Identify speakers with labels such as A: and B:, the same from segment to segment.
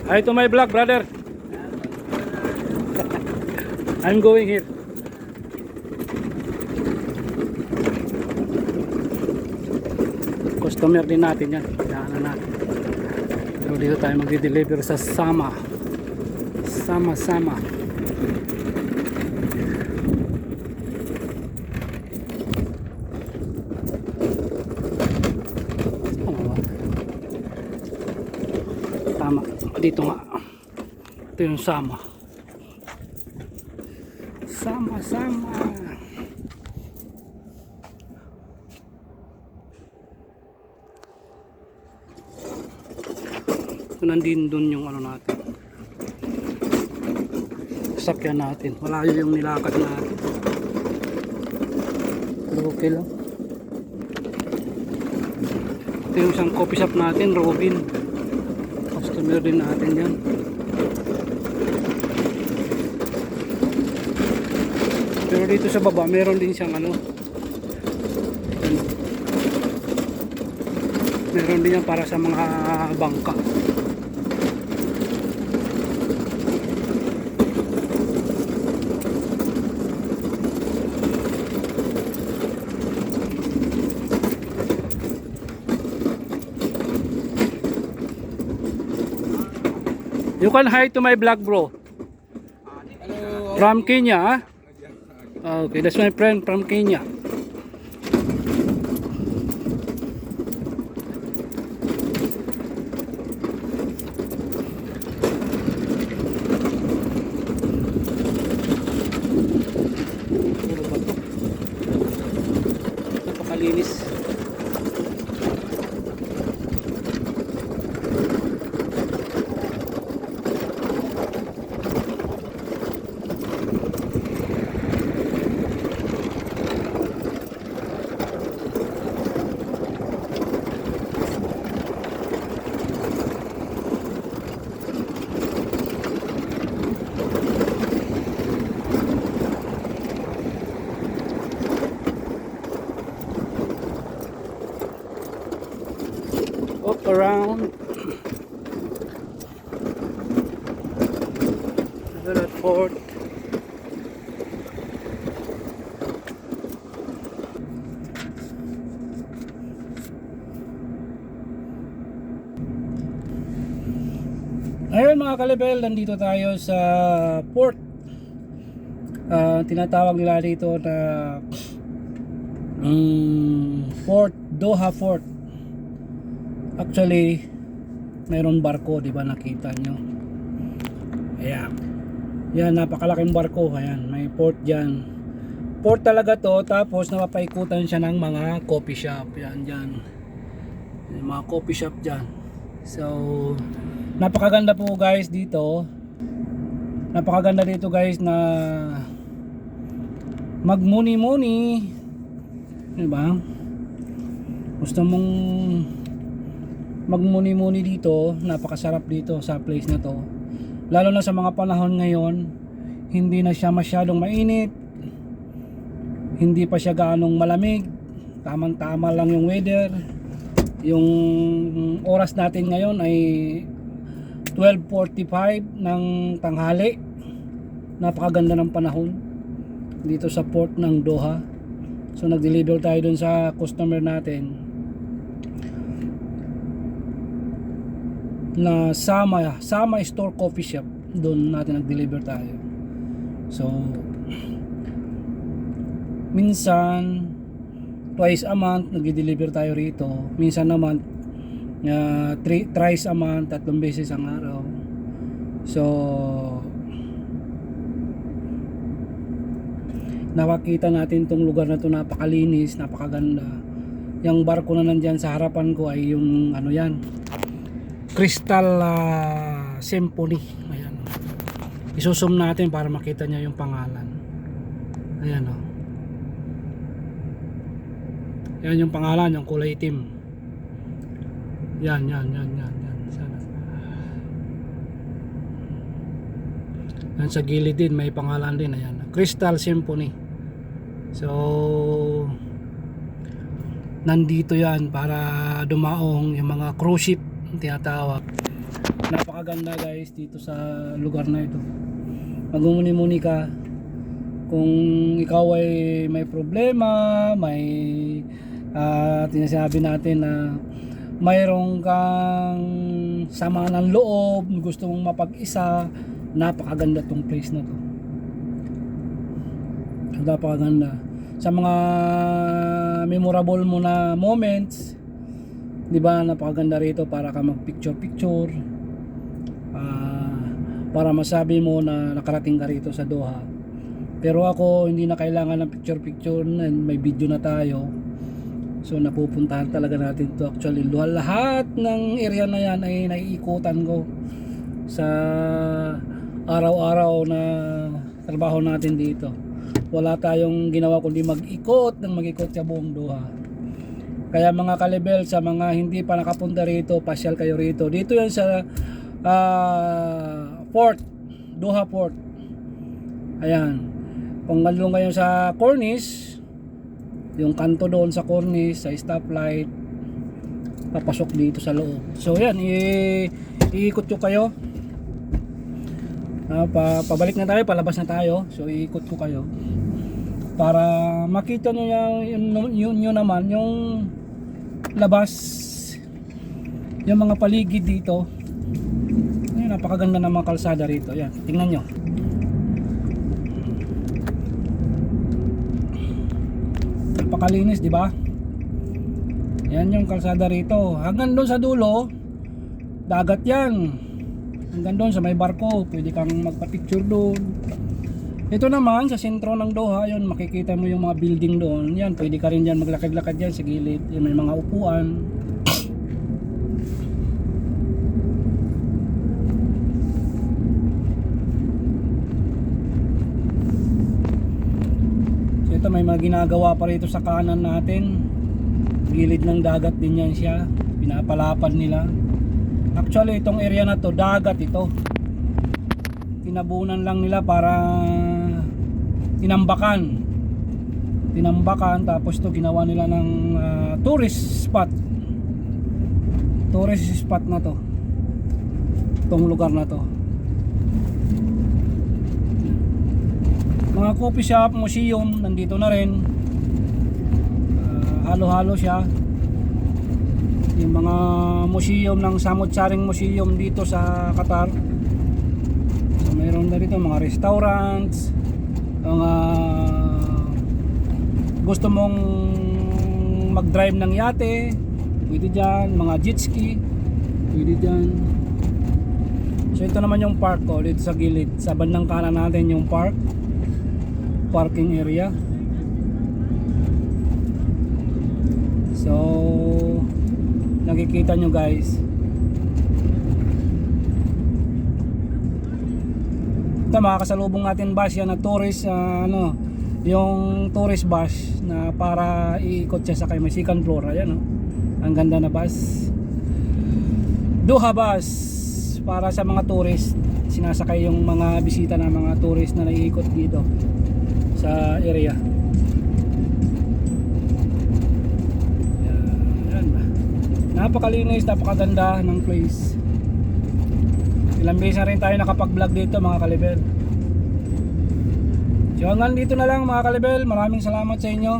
A: Hi to my vlog, brother. I'm going here. Customer din natin yan. Kailangan natin. Pero dito tayo magdi-deliver sa Sama. Sama. Tama. Dito nga. Ito yung Sama. Sama. So, nandun dun yung ano natin. Sakyan natin. Malayo yung nilakad natin. Pero okay lang. Ito yung isang coffee shop natin, Robin. Customer din natin yan. Pero dito sa baba meron din siyang ano, meron din yan para sa mga bangka. You can hi to my vlog, bro.
B: Hello.
A: From Kenya, ah? Okay, that's my friend from Kenya. Napakalinis. Up around. Look at port. Ayun mga kalibel, nandito tayo sa port. Tinatawag nila dito na Port Doha Port. Actually, mayroon barko, di ba nakita nyo? Ayan. Yan, napakalaking barko. Ayan, may port dyan. Port talaga to, tapos napapaikutan siya ng mga coffee shop. Yan, dyan. Yung mga coffee shop dyan. So, napakaganda po guys dito. Napakaganda dito guys na magmuni-muni. Diba? Gusto mong magmuni-muni dito, napakasarap dito sa place na to. Lalo na sa mga panahon ngayon, hindi na siya masyadong mainit, hindi pa siya gaanong malamig, tamang-tama lang yung weather. Yung oras natin ngayon ay 12:45 ng tanghali. Napakaganda ng panahon dito sa port ng Doha. So nag-deliver tayo dun sa customer natin na Sama Store Coffee Shop. Doon natin nag-deliver tayo. So minsan twice a month nag-deliver tayo rito. Minsan naman thrice a month, 3 beses ang araw. So nakakita natin tong lugar na to, napakalinis, napakaganda. Yung barko na nandyan sa harapan ko ay yung ano yan, Crystal Symphony. Ayan. Isusum natin para makita niya yung pangalan. Ayan o. Yan yung pangalan, yung kulay itim. Yan. Sana. Yan sa gilid din, may pangalan din. Ayan. Crystal Symphony. So nandito yan para dumaong yung mga cruise ship tinatawag. Napakaganda guys dito sa lugar na ito. Magmumuni-muni ka kung ikaw ay may problema, may tinasabi natin na mayroong kang sama ng loob, gusto mong mapag-isa, napakaganda tong place na to. Napakaganda. Sa mga memorable mo na moments, 'di ba, napakaganda rito para ka mag-picture-picture. Para masabi mo na nakarating ka rito sa Doha. Pero ako, hindi na kailangan ng picture-picture, may video na tayo. So napupuntahan talaga natin to. Actually, lahat ng area na yan ay naiikutan ko sa araw-araw na trabaho natin dito. Wala tayong ginawa kundi mag-ikot sa buong Doha. Kaya mga kalibel, sa mga hindi pa nakapunta rito, pasyal kayo rito. Dito yan sa Port, Doha Port. Ayan. Kung nandun kayo sa Corniche, yung kanto doon sa Corniche, sa stoplight, papasok dito sa loob. So yan, iikot ko kayo. Pabalik na tayo, palabas na tayo. So iikot ko kayo para makita nyo yun naman, yung labas, yung mga paligid dito. Ayun, napakaganda ng mga kalsada rito. Yan, tingnan nyo. Napakalinis, di ba? Yan yung kalsada rito. Hanggang doon sa dulo, dagat yan. Hanggang doon sa may barko, pwede kang magpa-picture doon. Ito naman sa sentro ng Doha, yun, makikita mo yung mga building doon. Yan, pwede ka rin dyan maglakad-lakad dyan sa gilid. Yan, may mga upuan. So ito, may mga ginagawa pa rito sa kanan natin. Gilid ng dagat din yan siya. Pinapalapad nila. Actually, itong area na to, dagat ito. Tinabunan lang nila para tinambakan, tapos to ginawa nila ng tourist spot na to, itong lugar na to. Mga coffee shop, museum, nandito na rin. Halo-halo siya. Yung mga museum ng Samut-Saring Museum dito sa Qatar. So mayroon na rito mga restaurants, mga gusto mong mag-drive ng yate, pwede dyan. Mga jet ski, pwede dyan. So ito naman yung park ko dito sa gilid. Sa bandang kanan natin yung parking area. So nakikita nyo guys, ito makakasalubong natin bus yan na tourist, yung tourist bus na para iikot siya sa may second floor. Ayan, ang ganda na bus, Doha bus, para sa mga tourist. Sinasakay yung mga bisita na mga tourist na naiikot dito sa area. Napakalinis, napakaganda ng place. Ilang beses na rin tayo nakapag-vlog dito mga kalibel. So hanggang dito na lang mga kalibel. Maraming salamat sa inyo.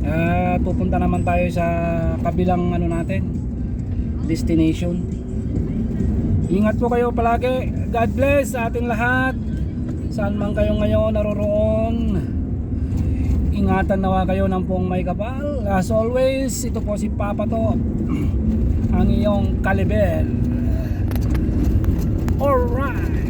A: At pupunta naman tayo sa kabilang natin, destination. Ingat po kayo palagi. God bless sa ating lahat. Saan man kayo ngayon naroroon, ingatan nawa kayo ng pong may kapal. As always, ito po si Papa To, ang iyong kalibel. Alright.